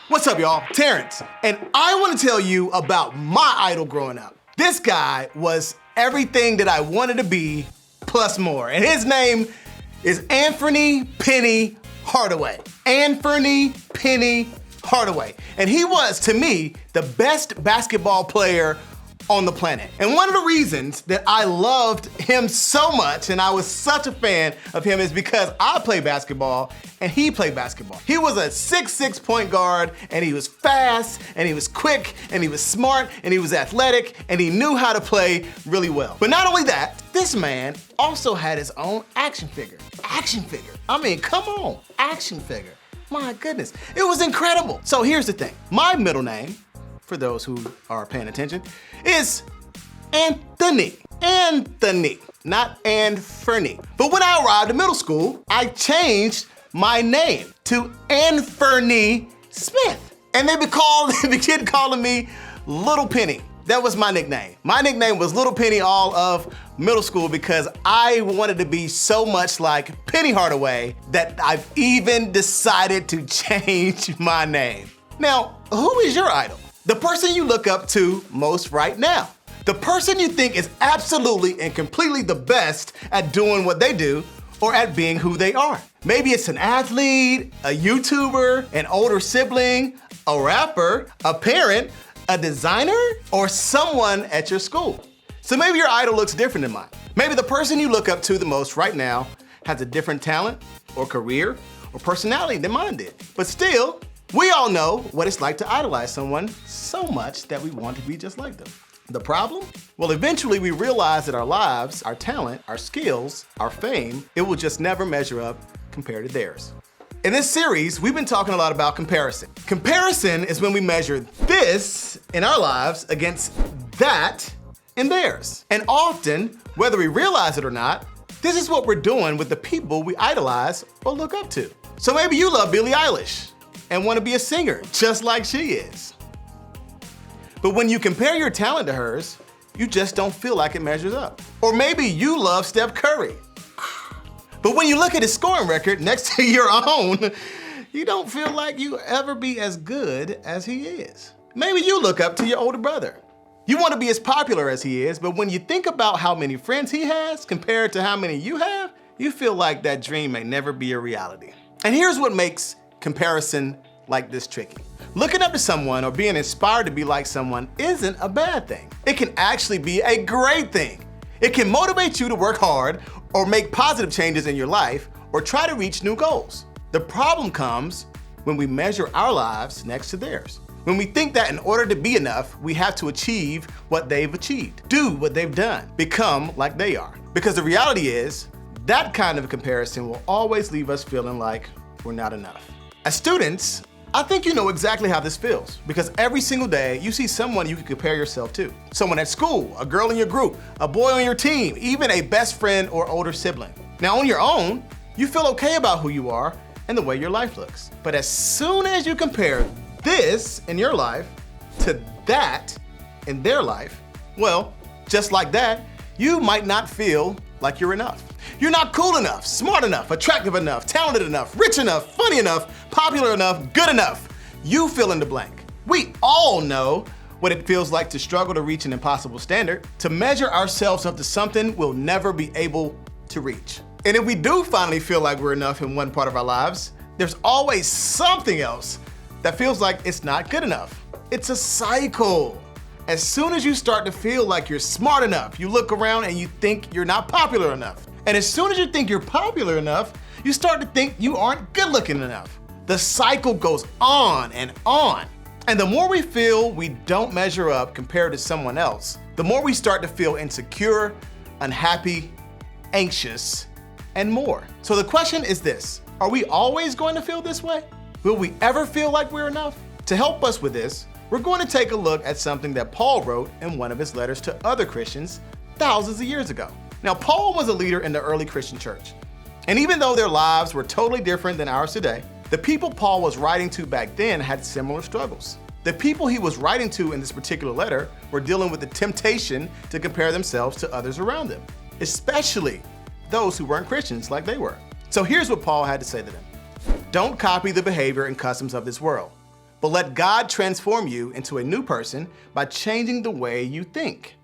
What's up, y'all? Terrence, and I want to tell you about my idol growing up. This guy was everything that I wanted to be, plus more, and his name is Anthony Penny Hardaway. Anthony Penny Hardaway. And he was, to me, the best basketball player on the planet. And one of the reasons that I loved him so much and I was such a fan of him is because I play basketball and he played basketball. He was a 6'6" point guard, and he was fast and he was quick and he was smart and he was athletic and he knew how to play really well. But not only that, this man also had his own action figure. Action figure. I mean, come on, action figure. My goodness, it was incredible. So here's the thing. My middle name, for those who are paying attention, is Anthony. Anthony, not Anthony. But when I arrived at middle school, I changed my name to Anthony Smith. And they began calling me Little Penny. That was my nickname. My nickname was Little Penny all of middle school because I wanted to be so much like Penny Hardaway that I've even decided to change my name. Now, who is your idol? The person you look up to most right now. The person you think is absolutely and completely the best at doing what they do or at being who they are. Maybe it's an athlete, a YouTuber, an older sibling, a rapper, a parent, a designer, or someone at your school. So maybe your idol looks different than mine. Maybe the person you look up to the most right now has a different talent or career or personality than mine did. But still, we all know what it's like to idolize someone so much that we want to be just like them. The problem? Well, eventually we realize that our lives, our talent, our skills, our fame, it will just never measure up compared to theirs. In this series, we've been talking a lot about comparison. Comparison is when we measure this in our lives against that in theirs. And often, whether we realize it or not, this is what we're doing with the people we idolize or look up to. So maybe you love Billie Eilish and want to be a singer just like she is. But when you compare your talent to hers, you just don't feel like it measures up. Or maybe you love Steph Curry. But when you look at his scoring record next to your own, you don't feel like you ever be as good as he is. Maybe you look up to your older brother. You want to be as popular as he is, but when you think about how many friends he has compared to how many you have, you feel like that dream may never be a reality. And here's what makes comparison like this tricky. Looking up to someone or being inspired to be like someone isn't a bad thing. It can actually be a great thing. It can motivate you to work hard or make positive changes in your life or try to reach new goals. The problem comes when we measure our lives next to theirs. When we think that in order to be enough, we have to achieve what they've achieved, do what they've done, become like they are. Because the reality is, that kind of comparison will always leave us feeling like we're not enough. As students, I think you know exactly how this feels because every single day you see someone you can compare yourself to. Someone at school, a girl in your group, a boy on your team, even a best friend or older sibling. Now on your own, you feel okay about who you are and the way your life looks. But as soon as you compare this in your life to that in their life, well, just like that, you might not feel like you're enough. You're not cool enough, smart enough, attractive enough, talented enough, rich enough, funny enough, popular enough, good enough. You fill in the blank. We all know what it feels like to struggle to reach an impossible standard, to measure ourselves up to something we'll never be able to reach. And if we do finally feel like we're enough in one part of our lives, there's always something else that feels like it's not good enough. It's a cycle. As soon as you start to feel like you're smart enough, you look around and you think you're not popular enough. And as soon as you think you're popular enough, you start to think you aren't good looking enough. The cycle goes on and on. And the more we feel we don't measure up compared to someone else, the more we start to feel insecure, unhappy, anxious, and more. So the question is this, are we always going to feel this way? Will we ever feel like we're enough? To help us with this, we're going to take a look at something that Paul wrote in one of his letters to other Christians thousands of years ago. Now, Paul was a leader in the early Christian church. And even though their lives were totally different than ours today, the people Paul was writing to back then had similar struggles. The people he was writing to in this particular letter were dealing with the temptation to compare themselves to others around them, especially those who weren't Christians like they were. So here's what Paul had to say to them. Don't copy the behavior and customs of this world, but but let God transform you into a new person by changing the way you think.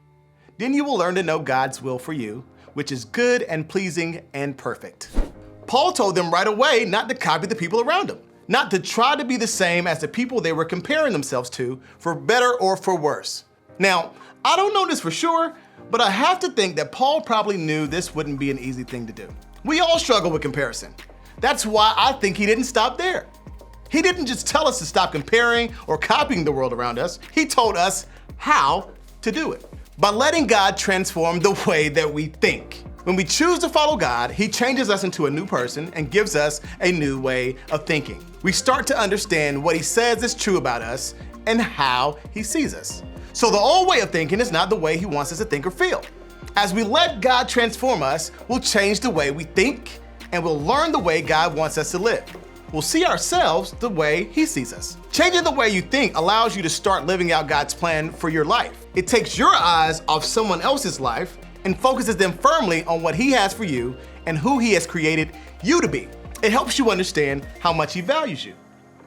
Then you will learn to know God's will for you, which is good and pleasing and perfect. Paul told them right away not to copy the people around him, not to try to be the same as the people they were comparing themselves to, for better or for worse. Now, I don't know this for sure, but I have to think that Paul probably knew this wouldn't be an easy thing to do. We all struggle with comparison. That's why I think he didn't stop there. He didn't just tell us to stop comparing or copying the world around us. He told us how to do it. By letting God transform the way that we think. When we choose to follow God, He changes us into a new person and gives us a new way of thinking. We start to understand what He says is true about us and how He sees us. So the old way of thinking is not the way He wants us to think or feel. As we let God transform us, we'll change the way we think and we'll learn the way God wants us to live. We'll see ourselves the way He sees us. Changing the way you think allows you to start living out God's plan for your life. It takes your eyes off someone else's life and focuses them firmly on what He has for you and who He has created you to be. It helps you understand how much He values you,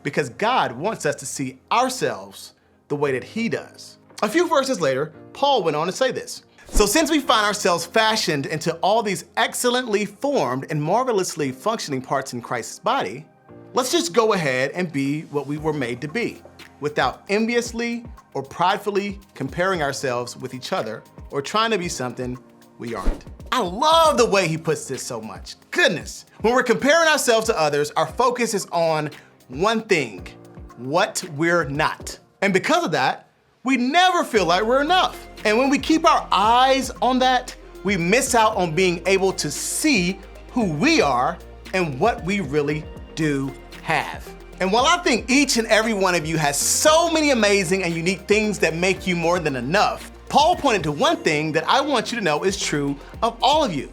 because God wants us to see ourselves the way that He does. A few verses later, Paul went on to say this. So since we find ourselves fashioned into all these excellently formed and marvelously functioning parts in Christ's body, let's just go ahead and be what we were made to be, without enviously or pridefully comparing ourselves with each other or trying to be something we aren't. I love the way he puts this so much. Goodness. When we're comparing ourselves to others, our focus is on one thing, what we're not. And because of that, we never feel like we're enough. And when we keep our eyes on that, we miss out on being able to see who we are and what we really do have. And while I think each and every one of you has so many amazing and unique things that make you more than enough, Paul pointed to one thing that I want you to know is true of all of you.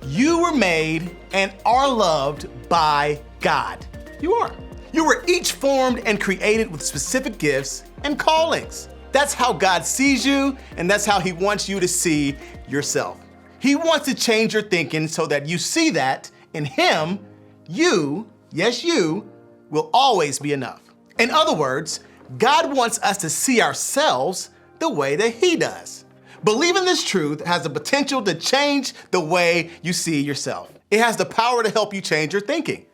You were made and are loved by God. You are. You were each formed and created with specific gifts and callings. That's how God sees you, and that's how He wants you to see yourself. He wants to change your thinking so that you see that in Him, you, yes you, will always be enough. In other words, God wants us to see ourselves the way that He does. Believing this truth has the potential to change the way you see yourself. It has the power to help you change your thinking,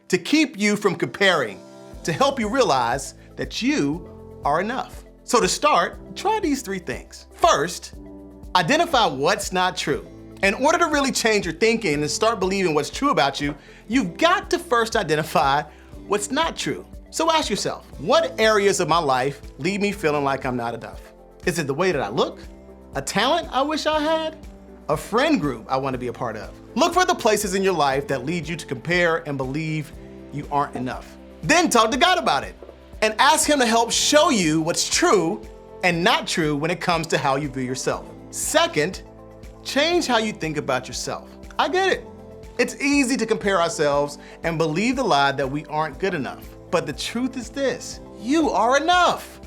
to keep you from comparing, to help you realize that you are enough. So to start, try these 3 things. First, identify what's not true. In order to really change your thinking and start believing what's true about you, you've got to first identify what's not true. So ask yourself, what areas of my life leave me feeling like I'm not enough? Is it the way that I look? A talent I wish I had? A friend group I want to be a part of? Look for the places in your life that lead you to compare and believe you aren't enough. Then talk to God about it and ask Him to help show you what's true and not true when it comes to how you view yourself. Second, change how you think about yourself. I get it. It's easy to compare ourselves and believe the lie that we aren't good enough. But the truth is this, you are enough.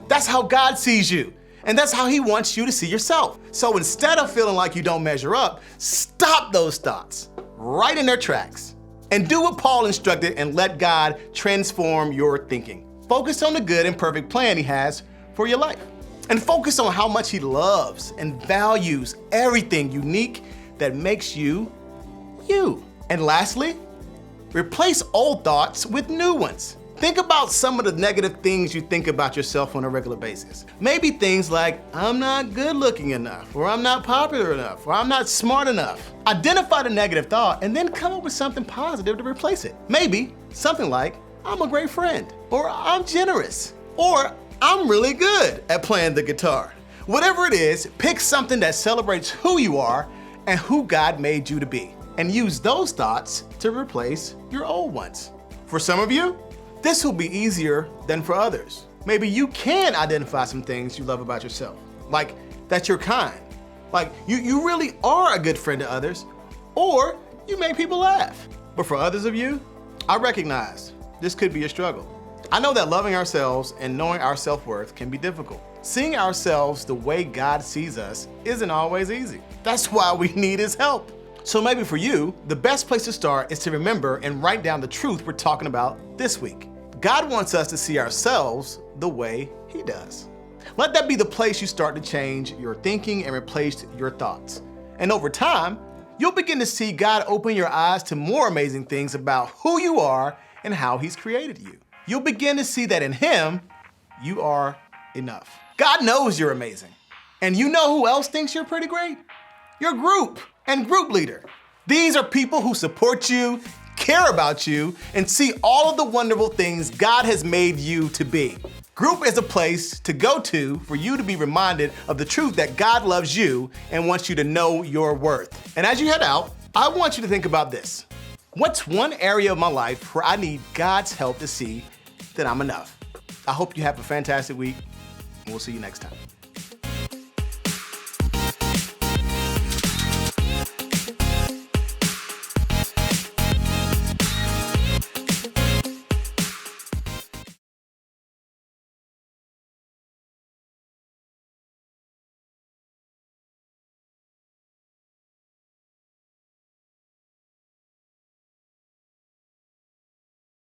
That's how God sees you. And that's how He wants you to see yourself. So instead of feeling like you don't measure up, stop those thoughts right in their tracks and do what Paul instructed and let God transform your thinking. Focus on the good and perfect plan He has for your life. And focus on how much He loves and values everything unique that makes you, you. And lastly, replace old thoughts with new ones. Think about some of the negative things you think about yourself on a regular basis. Maybe things like, I'm not good looking enough, or I'm not popular enough, or I'm not smart enough. Identify the negative thought and then come up with something positive to replace it. Maybe something like, I'm a great friend, or I'm generous, or I'm really good at playing the guitar. Whatever it is, pick something that celebrates who you are and who God made you to be, and use those thoughts to replace your old ones. For some of you, this will be easier than for others. Maybe you can identify some things you love about yourself, like that you're kind, like you really are a good friend to others, or you make people laugh. But for others of you, I recognize this could be a struggle. I know that loving ourselves and knowing our self-worth can be difficult. Seeing ourselves the way God sees us isn't always easy. That's why we need His help. So maybe for you, the best place to start is to remember and write down the truth we're talking about this week. God wants us to see ourselves the way He does. Let that be the place you start to change your thinking and replace your thoughts. And over time, you'll begin to see God open your eyes to more amazing things about who you are and how He's created you. You'll begin to see that in Him, you are enough. God knows you're amazing. And you know who else thinks you're pretty great? Your group and group leader. These are people who support you, care about you, and see all of the wonderful things God has made you to be. Group is a place to go to for you to be reminded of the truth that God loves you and wants you to know your worth. And as you head out, I want you to think about this. What's one area of my life where I need God's help to see that I'm enough? I hope you have a fantastic week, and we'll see you next time.